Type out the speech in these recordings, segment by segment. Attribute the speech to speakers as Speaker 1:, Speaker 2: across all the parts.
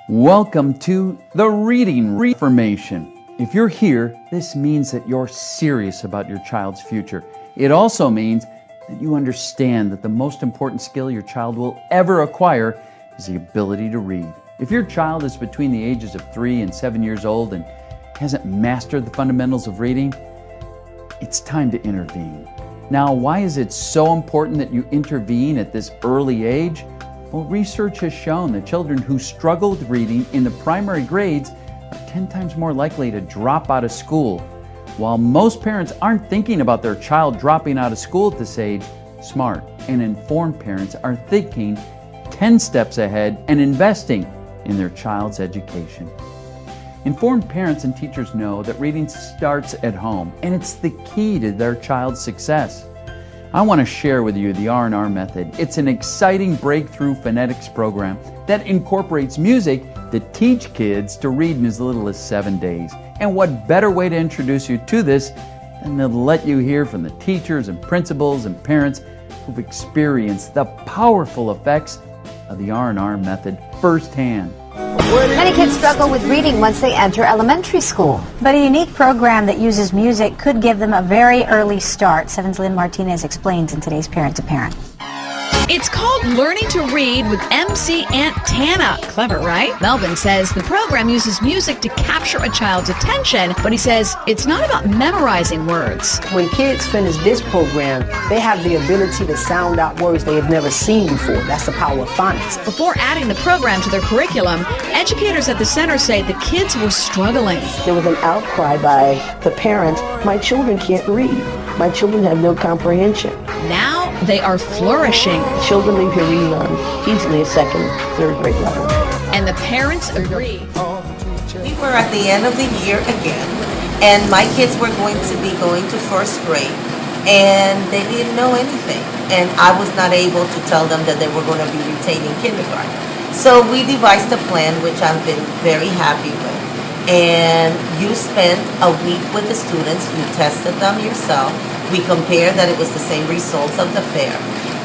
Speaker 1: Welcome to the Reading Reformation. If you're here, this means that you're serious about your child's future. It also means that you understand that the most important skill your child will ever acquire is the ability to read. If your child is between the ages of 3 and 7 years old and hasn't mastered the fundamentals of reading, it's time to intervene. Now, why is it so important that you intervene at this early age? Well, research has shown that children who struggle with reading in the primary grades are 10 times more likely to drop out of school. While most parents aren't thinking about their child dropping out of school at this age, smart and informed parents are thinking 10 steps ahead and investing in their child's education. Informed parents and teachers know that reading starts at home, and it's the key to their child's success. I want to share with you the R&R method. It's an exciting breakthrough phonetics program that incorporates music to teach kids to read in as little as 7 days. And what better way to introduce you to this than to let you hear from the teachers and principals and parents who've experienced the powerful effects of the R&R method firsthand.
Speaker 2: Many kids struggle with reading once they enter elementary school.
Speaker 3: But a unique program that uses music could give them a very early start. 7's Lynn Martinez explains in today's Parent to Parent.
Speaker 4: It's called Learning to Read with MC Aunt Tana. Clever, right? Melvin says the program uses music to capture a child's attention, but he says it's not about memorizing words.
Speaker 5: When kids finish this program, they have the ability to sound out words they have never seen before. That's the power of phonics.
Speaker 4: Before adding the program to their curriculum, educators at the center say the kids were struggling.
Speaker 5: There was an outcry by the parents, my children can't read. My children have no comprehension.
Speaker 4: Now they are flourishing.
Speaker 5: Children leave here reading on easily a second, third grade level.
Speaker 4: And the parents agree.
Speaker 6: We were at the end of the year again, and my kids were going to be going to first grade, and they didn't know anything. And I was not able to tell them that they were going to be retaining kindergarten. So we devised a plan, which I've been very happy with. And you spent a week with the students, you tested them yourself, we compared that it was the same results of the fair,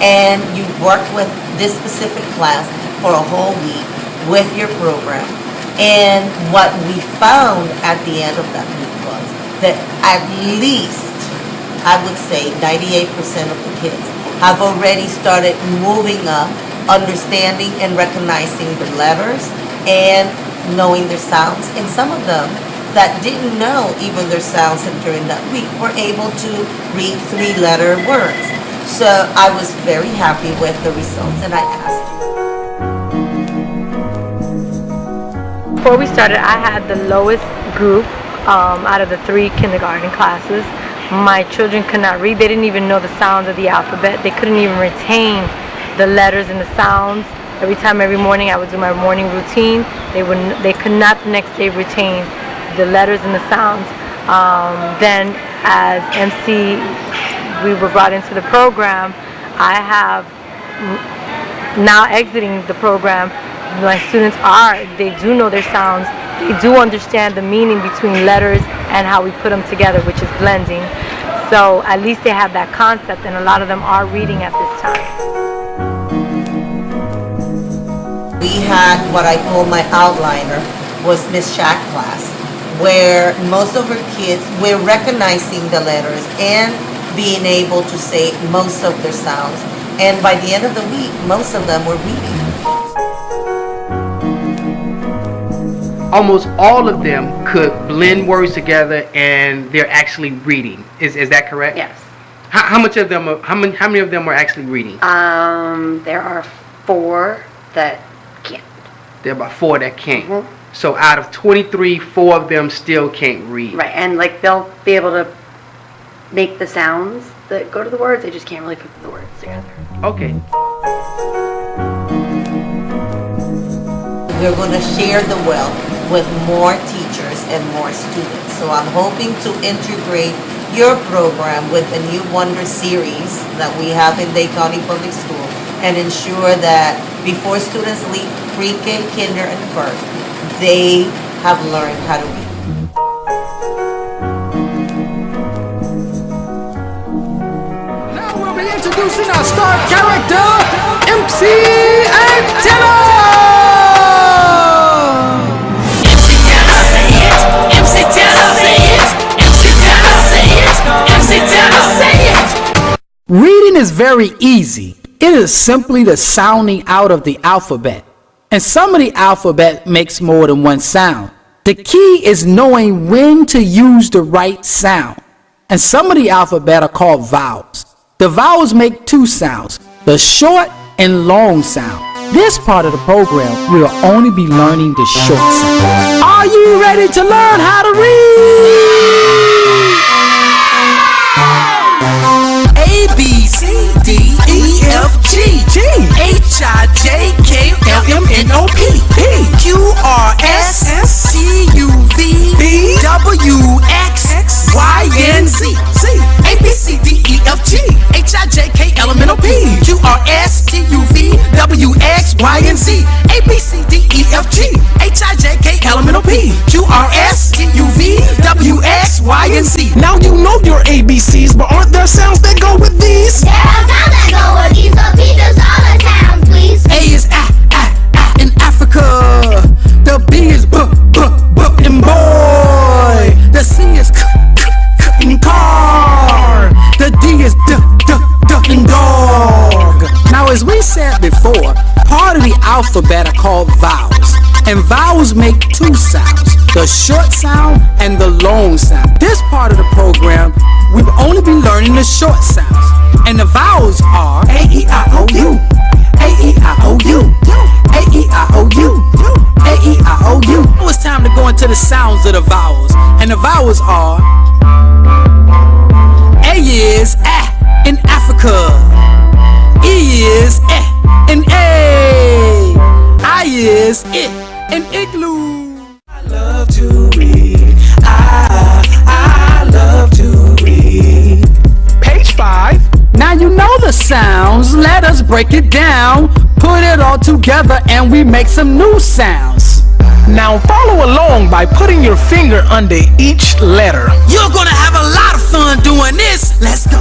Speaker 6: and you worked with this specific class for a whole week with your program. And what we found at the end of that week was that at least, I would say 98% of the kids have already started moving up, understanding and recognizing the letters and knowing their sounds. And some of them that didn't know even their sounds during that week were able to read 3-letter words. So I was very happy with the results, and I asked you.
Speaker 7: Before we started, I had the lowest group out of the 3 kindergarten classes. My children could not read. They didn't even know the sounds of the alphabet. They couldn't even retain the letters and the sounds. Every morning I would do my morning routine. They could not the next day retain the letters and the sounds. Then as MC, we were brought into the program. I have now exiting the program. My students they do know their sounds. They do understand the meaning between letters and how we put them together, which is blending. So at least they have that concept, and a lot of them are reading at this time.
Speaker 6: We had what I call my outliner, was Miss Shack class, where most of her kids were recognizing the letters and being able to say most of their sounds. And by the end of the week, most of them were reading.
Speaker 8: Almost all of them could blend words together, and they're actually reading. Is that correct?
Speaker 9: Yes.
Speaker 8: How much of them? How many of them are actually reading?
Speaker 9: There are 4 that can't.
Speaker 8: There are about 4 that can't.
Speaker 9: Mm-hmm.
Speaker 8: So out of 23, 4 of them still can't read.
Speaker 9: Right, and like they'll be able to make the sounds that go to the words. They just can't really put the words together.
Speaker 8: Okay.
Speaker 6: We're going to share the wealth with more teachers and more students. So I'm hoping to integrate your program with the New Wonder series that we have in Dade County Public School and ensure that before students leave pre-K, kinder, and first, they have learned how to read.
Speaker 10: Now we'll be introducing our star character, MC Aunt Tana! is very easy. It is simply the sounding out of the alphabet. And some of the alphabet makes more than one sound. The key is knowing when to use the right sound. And some of the alphabet are called vowels. The vowels make two sounds, the short and long sound. This part of the program, we'll only be learning the short sound. Are you ready to learn how to read?
Speaker 11: A, B, C, D, E, F, G, H, I, J, K, L, M, N, O, P, Q, R, S, T, U, V, W, X, Y, and Z. A, B, C, D, E, F, G, H, I, J, K, L, M, N, O, P, Q, R, S, T, U, V, W, X, Y, and Z. A, B, C, D, E, F, G, H, I, J, K, L, M, N, O, P, Q, R, S, T, U, V, W, X, Y, and Z.
Speaker 10: Now you know your ABCs, but aren't there sounds that go with these?
Speaker 12: There are sounds that go with these, so teach us all the sounds, please.
Speaker 10: A is in Africa. The B is and boy. The C is in car. The D is in dog. Now, as we said before, part of the alphabet are called vowels. And vowels make two sounds, the short sound and the long sound. This part of the program, we've only been learning the short sounds. And the vowels are A, E, I, O, U. A, E, I, O, U. A, E, I, O, U. A, E, I, O, U. Now it's time to go into the sounds of the vowels. And the vowels are A is in Africa. E is in A. I is in igloo. I love to read. I love to read. Page 5. Now you know the sounds. Let us break it down. Put it all together and we make some new sounds. Now follow along by putting your finger under each letter. You're gonna have a lot of fun doing this. Let's go.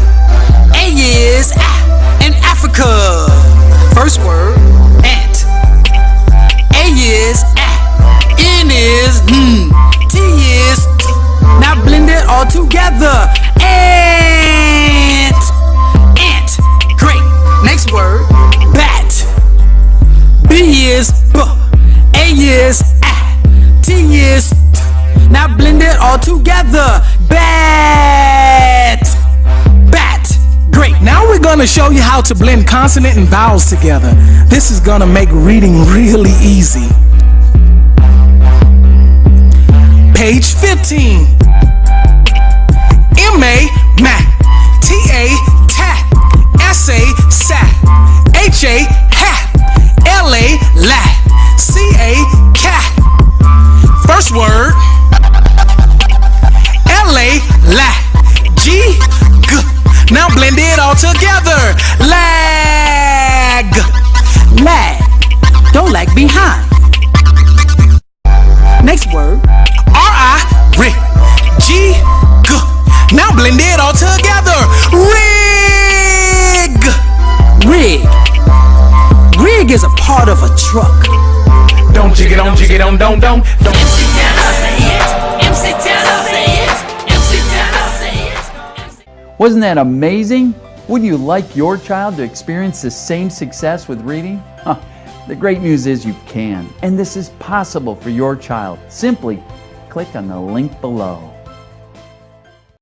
Speaker 10: A is in Africa. First word, ant. A is N is T is T. Now blend it all together. Ant. Ant. Great. Next word, bat. B is B. A is T is T. Now blend it all together. Bat. Bat. Great. Now we're gonna show you how to blend consonant and vowels together. This is gonna make reading really easy. Page 15. M-A, ma. T-A, ta. S-A, sa. H-A, ha. L-A, la. C-A, ca. First word. L-A, la. G, g. Now blend it all together. Lag. Lag. Don't lag behind. Next word. R-I-G. G. Now blend it all together. Rig. Rig. Rig is a part of a truck. Don't jig it on, jig it on, don't. MC Tanner, say it. MC Tanner, say it. MC Tanner, say it.
Speaker 1: Wasn't that amazing? Would you like your child to experience the same success with reading? The great news is you can, and this is possible for your child. Simply click on the link below.